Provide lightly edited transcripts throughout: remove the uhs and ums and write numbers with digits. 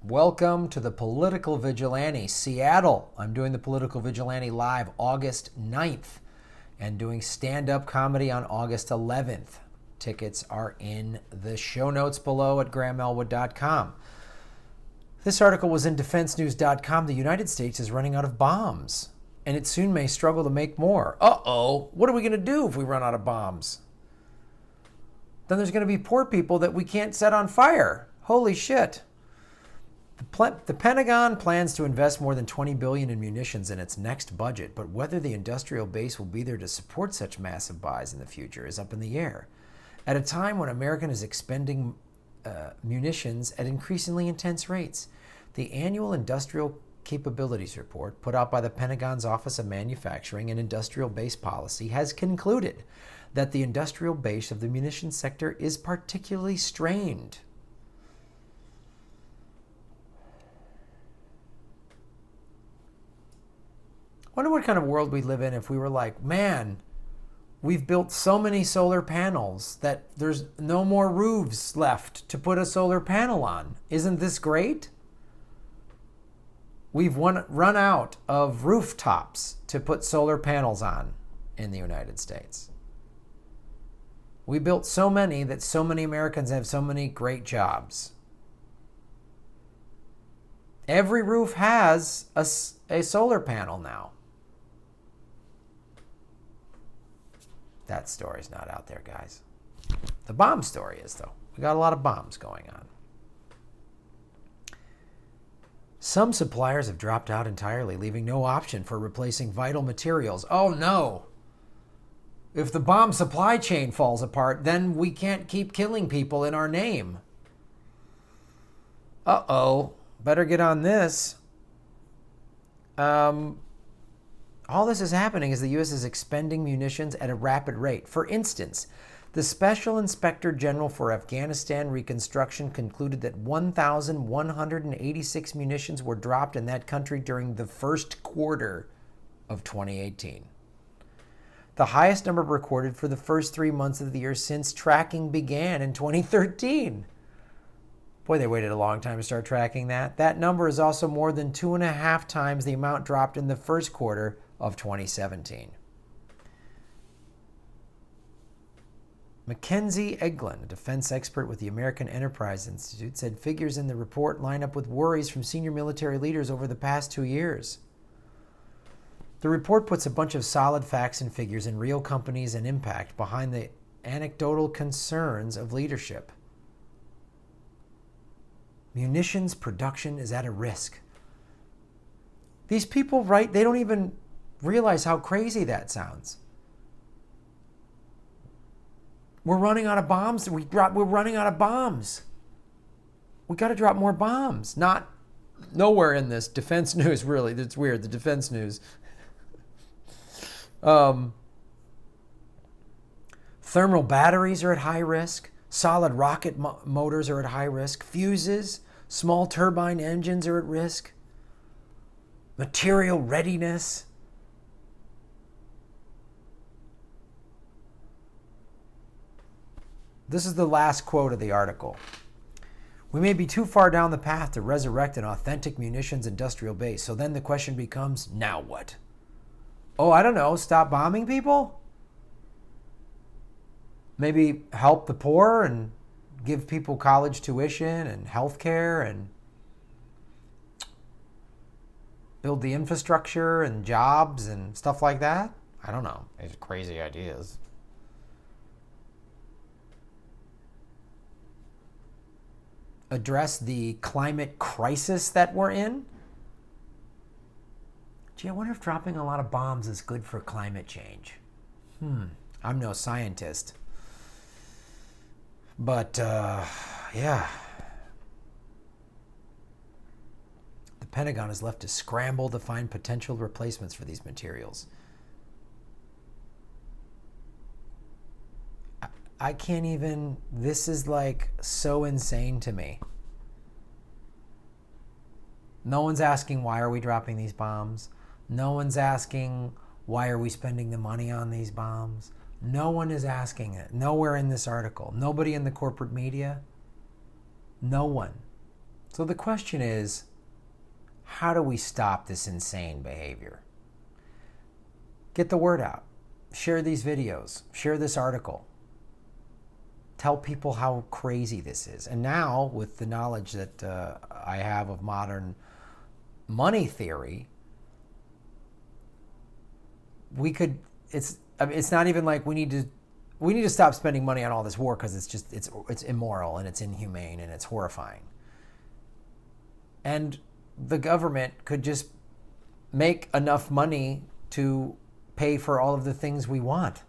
Welcome to the Political Vigilante, Seattle. I'm doing the Political Vigilante live August 9th and doing stand-up comedy on August 11th. Tickets are in the show notes below at grahamelwood.com. This article was in defensenews.com. The United States is running out of bombs, and it soon may struggle to make more. Uh-oh, what are we going to do if we run out of bombs? Then there's going to be poor people that we can't set on fire. Holy shit. The Pentagon plans to invest more than $20 billion in munitions in its next budget, but whether the industrial base will be there to support such massive buys in the future is up in the air. At a time when America is expending munitions at increasingly intense rates, the annual Industrial Capabilities Report, put out by the Pentagon's Office of Manufacturing and Industrial Base Policy, has concluded that the industrial base of the munitions sector is particularly strained. I wonder what kind of world we'd live in if we were like, man, we've built so many solar panels that there's no more roofs left to put a solar panel on. Isn't this great? We've run out of rooftops to put solar panels on in the United States. We built so many that so many Americans have so many great jobs. Every roof has a solar panel now. That story's not out there, guys. The bomb story is, though. We got a lot of bombs going on. Some suppliers have dropped out entirely, leaving no option for replacing vital materials. Oh, no. If the bomb supply chain falls apart, then we can't keep killing people in our name. Uh-oh. Better get on this. All this is happening as the U.S. is expending munitions at a rapid rate. For instance, the Special Inspector General for Afghanistan Reconstruction concluded that 1,186 munitions were dropped in that country during the first quarter of 2018. The highest number recorded for the first 3 months of the year since tracking began in 2013. Boy, they waited a long time to start tracking that. That number is also more than 2.5 times the amount dropped in the first quarter of 2017. Mackenzie Eglin, a defense expert with the American Enterprise Institute, said figures in the report line up with worries from senior military leaders over the past 2 years. The report puts a bunch of solid facts and figures in real companies and impact behind the anecdotal concerns of leadership. Munitions production is at a risk. These people, right, they don't even realize how crazy that sounds. We're running out of bombs. We're running out of bombs. We got to drop more bombs. Nowhere in this defense news, really. That's weird. The defense news. Thermal batteries are at high risk. Solid rocket motors are at high risk. Fuses, small turbine engines are at risk. Material readiness. This is the last quote of the article. We may be too far down the path to resurrect an authentic munitions industrial base. So then the question becomes, now what? Oh, I don't know. Stop bombing people? Maybe help the poor and give people college tuition and health care and build the infrastructure and jobs and stuff like that? I don't know. It's crazy ideas. Address the climate crisis that we're in? Gee, I wonder if dropping a lot of bombs is good for climate change. I'm no scientist. But, yeah. The Pentagon is left to scramble to find potential replacements for these materials. I can't even, this is like so insane to me. No one's asking, why are we dropping these bombs? No one's asking, why are we spending the money on these bombs? No one is asking it. Nowhere in this article. Nobody in the corporate media. No one. So the question is, how do we stop this insane behavior? Get the word out. Share these videos. Share this article. Tell people how crazy this is. And now, with the knowledge that I have of modern money theory, we could. It's not even like we need to stop spending money on all this war because it's immoral and it's inhumane and it's horrifying. And the government could just make enough money to pay for all of the things we want.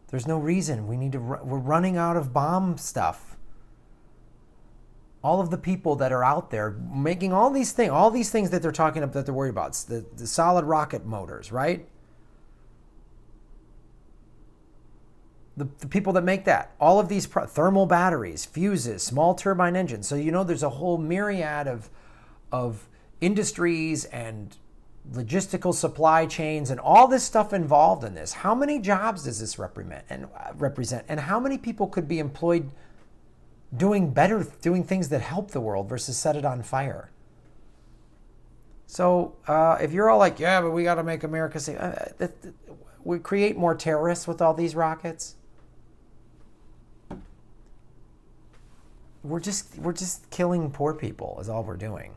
There's no reason we're running out of bomb stuff. All of the people that are out there making all these things that they're talking about, that they're worried about, the solid rocket motors, right? The people that make that, all of these thermal batteries, fuses, small turbine engines. So there's a whole myriad of industries and logistical supply chains and all this stuff involved in this. How many jobs does this represent? And how many people could be employed doing things that help the world versus set it on fire? So if you're all like, yeah, but we got to make America safe, we create more terrorists with all these rockets. We're just killing poor people is all we're doing.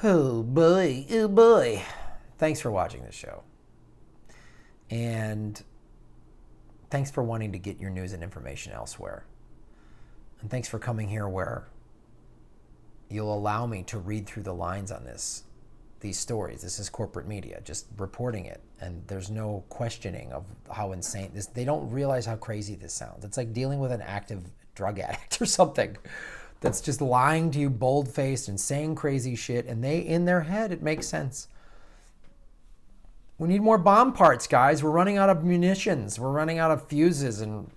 Oh boy. Thanks for watching this show. And thanks for wanting to get your news and information elsewhere. And thanks for coming here where you'll allow me to read through the lines on these stories. This is corporate media, just reporting it. And there's no questioning of how insane this. They don't realize how crazy this sounds. It's like dealing with an active drug addict or something that's just lying to you bold-faced and saying crazy shit. And in their head, it makes sense. We need more bomb parts, guys. We're running out of munitions. We're running out of fuses and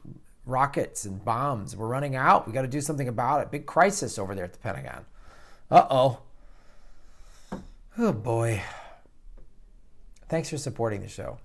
rockets and bombs. We're running out. We got to do something about it. Big crisis over there at the Pentagon. Uh-oh. Oh, boy. Thanks for supporting the show.